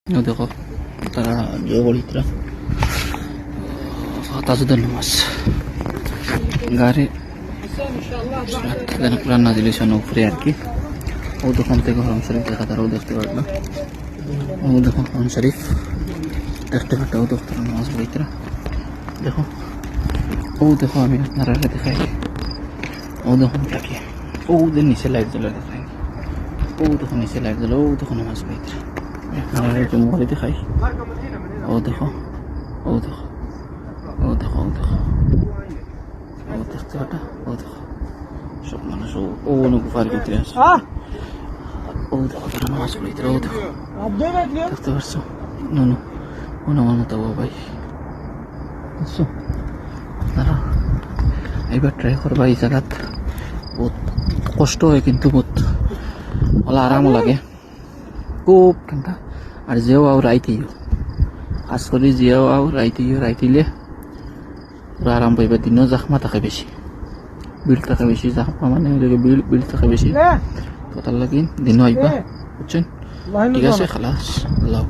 দেখো তারা জগড়িতরা তাজুদের নামাজ গাড়ি কোরআন নাজিল হয়েছে উপরে আর কি। ও দোকান থেকে হরম শরীফ দেখা তারাও দেখতে পারলো। ও দেখো হরম শরীফ দেখতে পারতো, ও দেখতে নামাজ পড়িতরা দেখো। ও দেখো আমি আপনারা দেখাই, ও দেখুন তাকে ওদের নিচে লাইট জ্বলে দেখাই, ও দেখো নিচে লাইট জ্বলে, ও দেখো নামাজ পড়িতরা মোবাইলে দেখাই। ও দেখো ও দেখো ও দেখো ও দেখো ও দেখতে পাটা, ও দেখো সব মানুষ ও অনুগুফার ভিতরে আছে। ও দেখো তারা নামাজ পড়িতে, ও দেখো দেখতে পারছো নুনু ও আমার মতো ভাই বুঝছো। আপনারা এইবার ট্রাই করবা এই জায়গাত, বহুত কষ্ট হয় কিন্তু বহুত ওলা আরামও লাগে খুব ঠান্ডা। আর যেও আও রাইতেইও কাজ করি, যেও আও রাইতিলে পুরো আরাম পাইবা। দিনও জাখমা থাকে বেশি, বিল থাকে বেশি, জাখমা মানে বিল থাকে বেশি, তো তার লাগি দিনও আইবা বুঝছেন। ঠিক আছে খালাস, আল্লাহ।